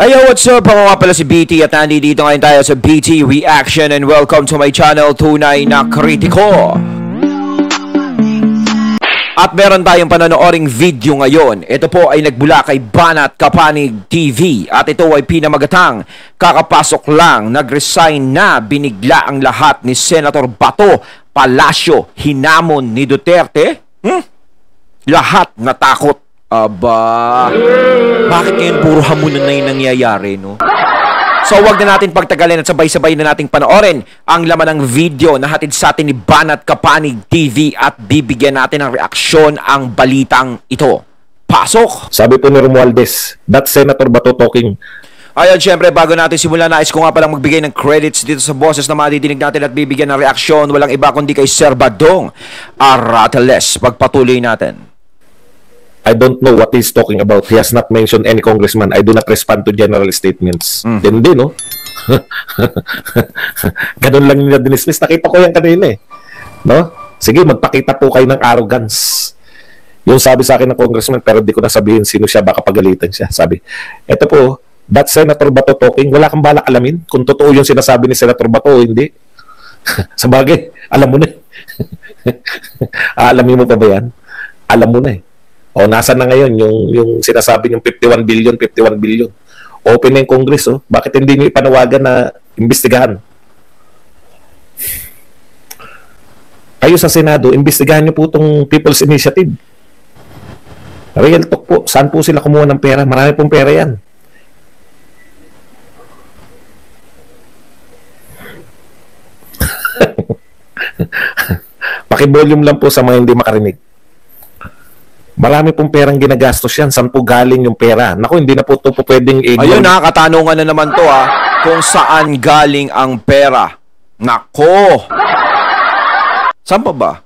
Ayo, what's up? Ako nga pala si BT at nandito ngayon tayo sa BT Reaction and welcome to my channel, Tunay na Kritiko. At meron tayong panonooring video ngayon. Ito po ay nagbula kay Banat Kapanig TV at ito ay pinamagatang kakapasok lang, nag-resign na, binigla ang lahat ni Senator Bato, Palacio, hinamon ni Duterte. Lahat natakot. Aba, bakit ngayon puro hamunan na yung nangyayari, no? So, wag na natin pagtagalin at sabay-sabay na nating panoorin ang laman ng video na hatid sa atin ni Banat Kapanig TV at bibigyan natin ng reaksyon ang balitang ito. Pasok! Sabi po ni Romualdez, that Senator Bato talking. Ayan, syempre, bago natin simulan, nais ko nga palang magbigay ng credits dito sa boses na madidinig natin at bibigyan ng reaksyon. Walang iba kundi kay Sir Badong Arateles. Pagpatuloy natin. I don't know what he's talking about. He has not mentioned any congressman. I do not respond to general statements. Hindi, no? Ganun lang nila dinismiss. Nakita ko yan kanina eh. No? Sige, magpakita po kayo ng arrogance. Yung sabi sa akin ng congressman, pero di ko nasabihin sino siya, baka pagalitan siya. Sabi, eto po, that Senator Bato talking, wala kang balak alamin kung totoo yung sinasabi ni Senator Bato o hindi. Sabagay, alam mo na eh. Alamin mo pa ba yan? Alam mo na eh. O, nasa na ngayon yung sinasabi yung 51 billion. Open na yung Congress, oh. Bakit hindi nyo ipanawagan na imbestigahan? Kayo sa Senado, imbestigahan nyo po itong People's Initiative. Real talk po. Saan po sila kumuha ng pera? Marami pong pera yan. Paki-volume lang po sa mga hindi makarinig. Marami pong perang ginagastos yan. Saan po galing yung pera? Naku, hindi na po ito po pwedeng ignore. Ayun na, katanungan na naman to kung saan galing ang pera. Nako! Saan pa ba?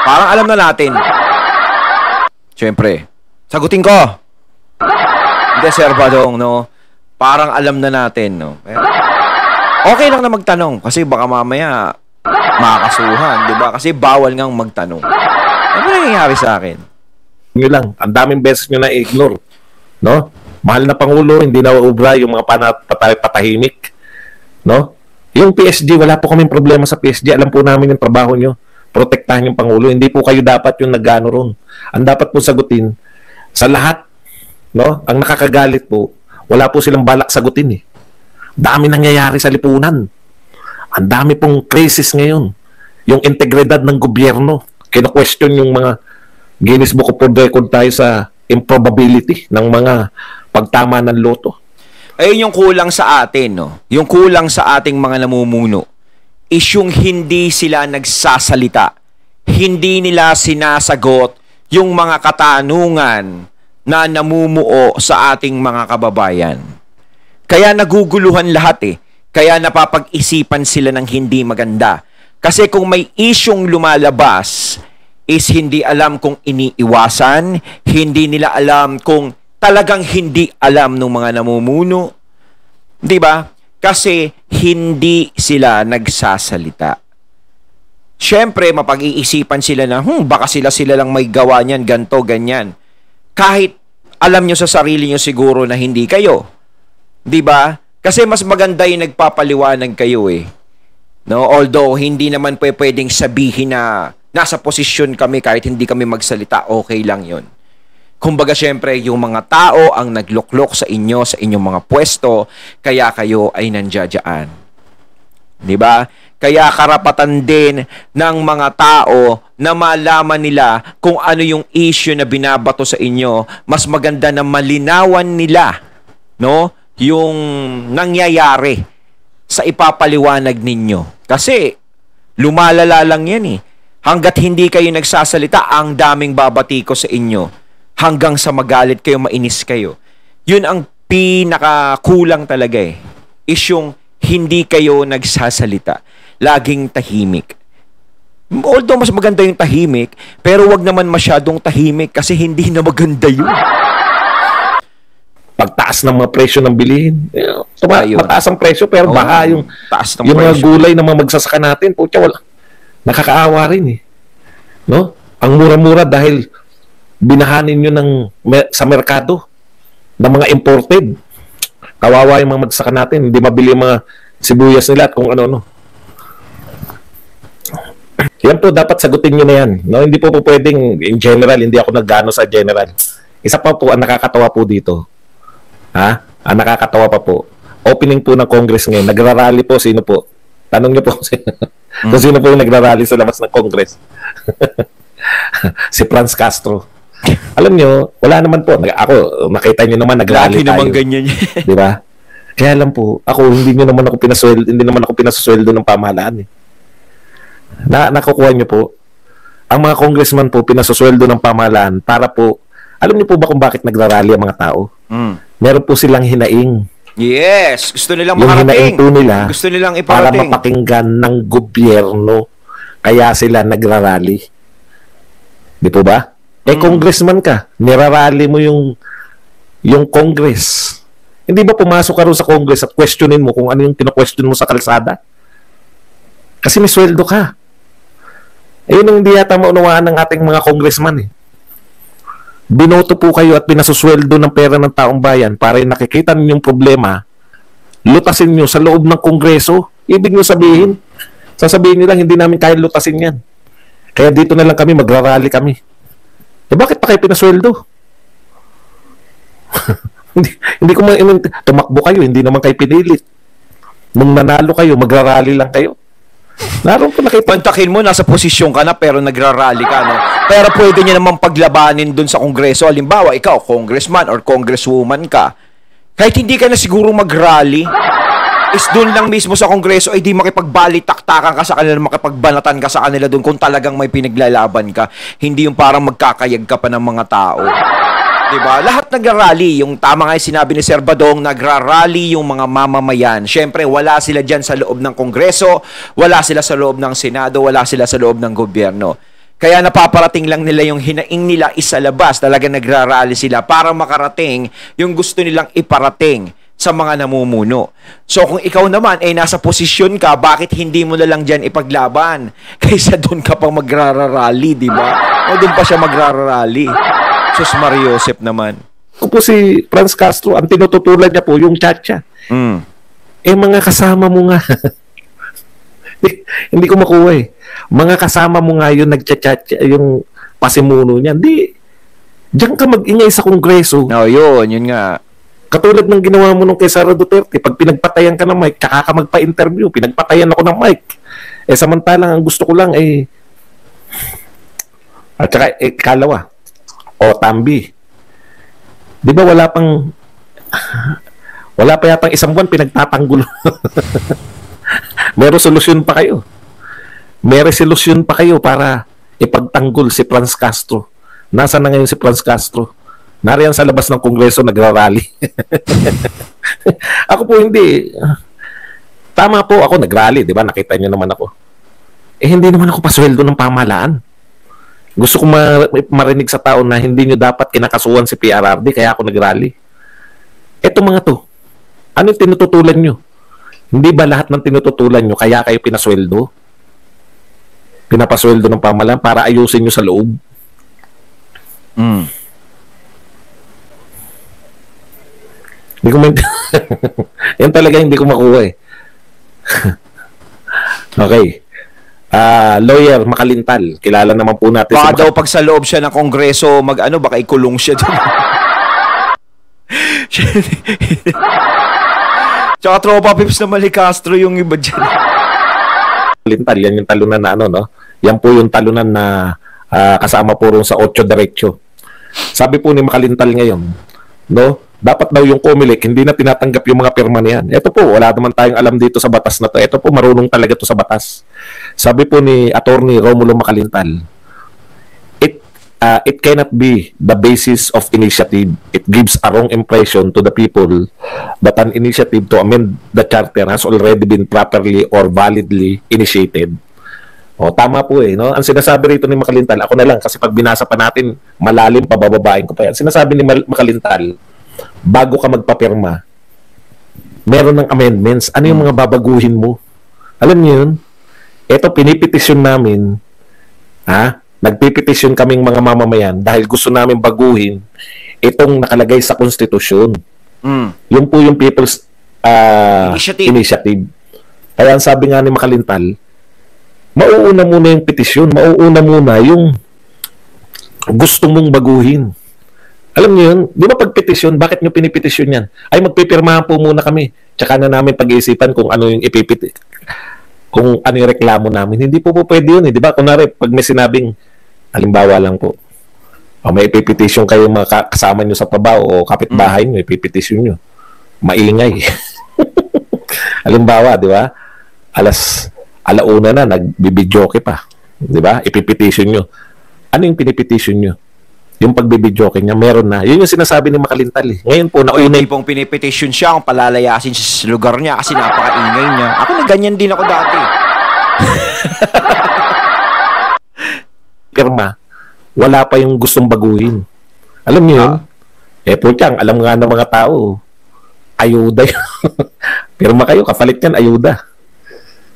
Parang alam na natin. Siyempre, sagutin ko. Hindi, Sir Badong, no? Parang alam na natin, no? Okay lang na magtanong kasi baka mamaya makakasuhan, di ba? Kasi bawal ngang magtanong. Ano nangyayari sa akin? Nyo lang, ang daming beses nyo na ignore. No? Mahal na Pangulo, hindi na ubra yung mga patahimik. No? Yung PSG, wala po kaming problema sa PSG. Alam po namin yung trabaho nyo. Protektahan yung Pangulo. Hindi po kayo dapat yung nag-ano ron. Ang dapat po sagutin, sa lahat, no? Ang nakakagalit po, wala po silang balak sagutin eh. Dami nangyayari sa lipunan. Ang dami pong crisis ngayon. Yung integridad ng gobyerno. Kino-question yung mga Guinness Book of World Record tayo sa improbability ng mga pagtama ng loto. Ayun yung kulang sa atin, no? Yung kulang sa ating mga namumuno is yung hindi sila nagsasalita. Hindi nila sinasagot yung mga katanungan na namumuo sa ating mga kababayan. Kaya naguguluhan lahat eh. Kaya napapag-isipan sila ng hindi maganda. Kasi kung may isyong lumalabas, is hindi alam kung iniiwasan, hindi nila alam kung talagang hindi alam ng mga namumuno. Di ba? Kasi hindi sila nagsasalita. Siyempre, mapag-iisipan sila na, baka sila lang may gawa niyan, ganto, ganyan. Kahit alam nyo sa sarili nyo siguro na hindi kayo. Di ba? Kasi mas maganda yung nagpapaliwanag kayo eh. No, although hindi naman pwedeng sabihin na nasa posisyon kami kahit hindi kami magsalita, okay lang 'yon. Kumbaga syempre yung mga tao ang nagluklok sa inyo sa inyong mga pwesto, kaya kayo ay nandiyan. 'Di ba? Kaya karapatan din ng mga tao na malaman nila kung ano yung issue na binabato sa inyo. Mas maganda na malinawan nila, no, yung nangyayari sa ipapaliwanag ninyo. Kasi, lumalala lang yan eh. Hanggat hindi kayo nagsasalita, ang daming babatiko sa inyo. Hanggang sa magalit kayo, mainis kayo. Yun ang pinakakulang talaga eh. Is yung hindi kayo nagsasalita. Laging tahimik. Although mas maganda yung tahimik, pero wag naman masyadong tahimik kasi hindi na maganda yun. Pagtaas ng mga presyo ng bilihin. Mataas ang presyo pero baka yung mga gulay na mga magsasaka natin, putya, wala. Nakakaawa rin eh. No? Ang mura-mura dahil binahanin nyo sa merkado. na mga imported. Kawawa yung mga magsaka natin, hindi mabili yung mga sibuyas nila at kung ano-ano. Yan po, dapat sagutin nyo na yan. No? Hindi po pwedeng, in general, hindi ako nagano sa general. Isa pa po, ang nakakatawa po dito. Ha? Ang nakakatawa pa po. Opening po ng Congress ngayon, nagrarally po, sino po? Tanong nyo po kung sino po yung nagrarally sa labas ng Congress. Si Franz Castro. Alam nyo, wala naman po. Ako, nakita nyo naman, nagrally tayo. Lagi naman ganyan. Di ba? Kaya lang po, ako, hindi naman ako pinasweldo ng pamahalaan eh. Nakukuha nyo po, ang mga congressman po, pinasweldo ng pamahalaan para po, alam nyo po ba kung bakit nagrarally ang mga tao? Meron po silang hinaing. Yes, gusto nilang Yung hinaing makarating. po nila, Gusto nilang para iparating. mapakinggan ng gobyerno. Kaya sila nagrarally. Di po ba? Congressman ka, nirarally mo yung Congress. Hindi ba pumasok ka rin sa Congress at questionin mo kung ano yung kino-question mo sa kalsada? Kasi may sweldo ka. Ayun ang hindi yata maunawaan ng ating mga congressman eh. Binoto po kayo at pinasusweldo ng pera ng taong bayan para yung nakikita ninyong problema, lutasin nyo sa loob ng Kongreso. Ibig nyo sasabihin nyo lang, hindi namin kaya lutasin yan. Kaya dito na lang kami, magrarally kami. Bakit pa kayo pinasweldo? hindi ko tumakbo kayo, hindi naman kayo pinilit. Nung nanalo kayo, magrarally lang kayo. Naroon po nakita. Pantakin mo, nasa posisyon ka na pero nagrarally ka, no? Pero pwede niya naman paglabanin dun sa Kongreso. Halimbawa, ikaw, congressman or congresswoman ka. Kahit hindi ka na siguro mag-rally, is dun lang mismo sa Kongreso ay di makipagbalitaktakan ka sa kanila, makipagbanatan ka sa kanila dun kung talagang may pinaglalaban ka. Hindi yung parang magkakayag ka pa ng mga tao. Diba? Lahat nagrarally. Yung tama nga yung sinabi ni Sir Badong, nagrarally yung mga mamamayan. Siyempre, wala sila dyan sa loob ng Kongreso, wala sila sa loob ng Senado, wala sila sa loob ng gobyerno. Kaya napaparating lang nila yung hinaing nila isa labas. Talaga nagrarally sila para makarating yung gusto nilang iparating sa mga namumuno. So kung ikaw naman ay nasa posisyon ka, bakit hindi mo na lang dyan ipaglaban? Kaysa doon ka pang magrarally, di ba? O doon pa siya magrarally. Sus Mario Josep naman. Kung po si Franz Castro, ang tinututulan niya po yung tchatcha. Mga kasama mo nga. Hindi ko makuha eh. Mga kasama mo nga yung nagchat-chat, yung pasimuno niya. Hindi. Diyan ka mag-ingay sa Kongreso. No, yun nga. Katulad ng ginawa mo nung kay Sara Duterte, pag pinagpatayan ka ng mic, tsaka ka magpa-interview, pinagpatayan ako ng mic. Samantalang ang gusto ko lang at saka kalawa, Tambi. Di ba wala pa yatang isang buwan pinagtatanggol. May resolusyon pa kayo. May resolusyon pa kayo para ipagtanggol si Franz Castro. Nasaan na ngayon si Franz Castro? Nariyan sa labas ng Kongreso, nagrarally. Ako po hindi. Tama po ako, nagrally, di ba? Nakita niyo naman ako. Hindi naman ako pasweldo ng pamahalaan. Gusto ko marinig sa tao na hindi nyo dapat kinakasuhan si PRRD, kaya ako nagrally. Eto mga to, ano yung tinututulan nyo? Hindi ba lahat ng tinututulan nyo kaya kayo pinasweldo? Pinapasweldo ng pamahalaan para ayusin nyo sa loob? Hindi ko yan talaga hindi ko makuha eh. Okay. Lawyer Makalintal. Kilala naman po natin. Baka daw pag sa loob siya ng Kongreso, baka ikulong siya dun. Tsaka tropa pips na Mali Castro yung iba dyan. Makalintal, yan yung talunan na no? Yan po yung talunan na kasama po rin sa 8 Diretso. Sabi po ni Makalintal ngayon, no? Dapat daw yung COMELEC, hindi na tinatanggap yung mga pirma niyan. Ito po, wala naman tayong alam dito sa batas na to. Ito po, marunong talaga to sa batas. Sabi po ni Attorney Romulo Makalintal, it cannot be the basis of initiative. It gives a wrong impression to the people that an initiative to amend the charter has already been properly or validly initiated. Tama po no? Ang sinasabi rito ni Makalintal, ako na lang, kasi pag binasa pa natin, malalim, pabababain ko pa yan. Sinasabi ni Makalintal, bago ka magpapirma, meron ng amendments. Ano yung mga babaguhin mo? Alam niyo yun? Ito, pinipetisyon namin. Nagpipetisyon kaming mga mamamayan dahil gusto namin baguhin itong nakalagay sa konstitusyon. Yun po yung People's Initiative. Kaya ang sabi nga ni Makalintal, mauuna muna yung petisyon, mauuna muna yung gusto mong baguhin. Alam niyo yun, di ba pag petisyon, bakit nyo pinipetisyon yan? Ay, magpipirmahan po muna kami. Tsaka na namin pag-iisipan kung ano yung kung ano yung reklamo namin. Hindi po pwede yun. Di ba? Kunwari, pag may sinabing, halimbawa lang po, may ipipetisyon kayo mga kasama nyo sa trabaho o kapitbahay nyo, ipipetisyon nyo. Maingay. Halimbawa, di ba? Alauna na, nagbibidyoke pa. Di ba? Ipipetisyon nyo. Ano yung pinipetisyon nyo? Yung pagbibidyoke niya, meron na. Yun yung sinasabi ni Makalintal. Ngayon po, nauna yung pong pinipetisyon siya kung palalayasin sa lugar niya kasi napakaingay niya. Ako na ganyan din ako dati. Pirma, wala pa yung gustong baguhin. Alam niyo yun? Po tiyang, alam nga ng mga tao, ayuda yun. Pirma kayo, kapalit yan, ayuda.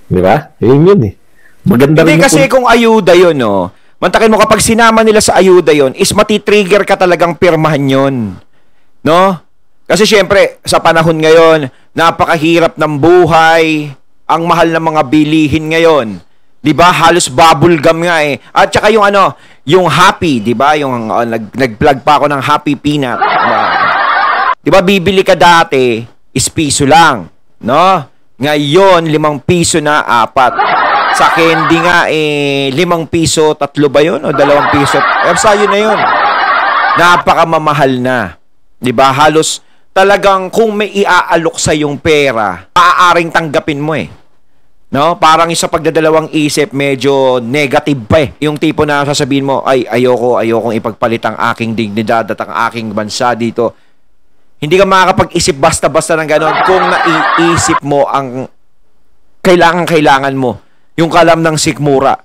Di ba? Yun eh. Maganda rin. Hindi kasi kung ayuda yun, no? Mantakin mo, kapag sinama nila sa ayuda yon, is matitrigger ka talagang pirmahan yon. No? Kasi syempre, sa panahon ngayon, napakahirap ng buhay, ang mahal ng mga bilihin ngayon. 'Di ba? Halos bubble gum nga eh. At saka yung yung Happy, 'di ba? Yung nag-plug pa ako ng Happy Peanut. 'Di ba bibili ka dati is piso lang, no? Ngayon 5 piso na 4. Sa candy nga, 5 piso, 3 ba yun? O 2 piso? Sayo na yun. Napakamamahal na. Diba? Halos talagang kung may iaalok sa yung pera, maaaring tanggapin mo eh. No? Parang sa pagdadalawang isip, medyo negative pa eh. Yung tipo na sasabihin mo, ay, ayokong ipagpalit ang aking dignidad at ang aking bansa dito. Hindi ka makakapag-isip basta-basta ng gano'n kung naiisip mo ang kailangan mo. Yung kalam ng sikmura.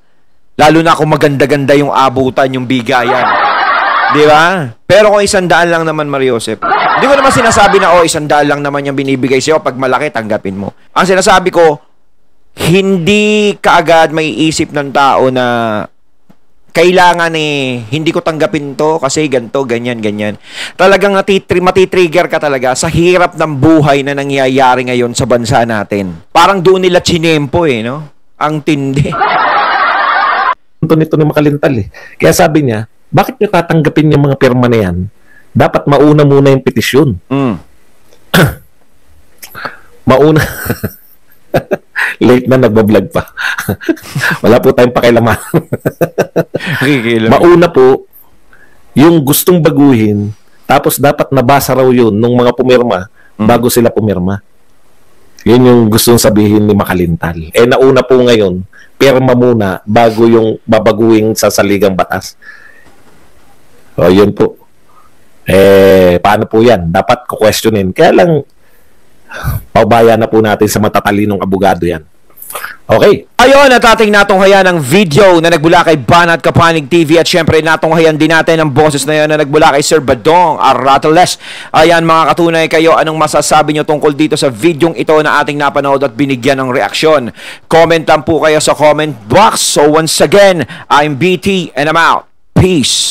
Lalo na kung maganda-ganda yung abutan, yung bigayan. Di ba? Pero kung 100 lang naman, Mariosep, hindi ko naman sinasabi na, 100 lang naman yung binibigay sa'yo. Pag malaki, tanggapin mo. Ang sinasabi ko, hindi kaagad may isip ng tao na kailangan hindi ko tanggapin to kasi ganto, ganyan. Talagang matitrigger ka talaga sa hirap ng buhay na nangyayari ngayon sa bansa natin. Parang doon nila chinempo no? Ang tindi. Nito ni Makalintal Kaya sabi niya, bakit nyo tatanggapin yung mga pirma na yan? Dapat mauna muna yung petisyon. Mauna. Late na, nagbablog pa. Wala po tayong pakialaman. Mauna po yung gustong baguhin, tapos dapat nabasa raw yun nung mga pumirma bago sila pumirma. Yun yung gustong sabihin ni Makalintal. Nauna po ngayon, pirma muna bago yung babaguing sa saligang batas. O, yun po. Paano po yan? Dapat ko-questionin. Kaya lang, paubaya na po natin sa matatalinong abogado yan. Okay. Ayun, at ating natunghayan ng video na nagbula kay Banat Kapanig TV at syempre natunghayan din natin ang boses na yun na nagbula kay Sir Badong Arrateles. Ayan mga katunay kayo, anong masasabi nyo tungkol dito sa videong ito na ating napanood at binigyan ng reaksyon? Comment lang po kayo sa comment box. So once again, I'm BT and I'm out. Peace.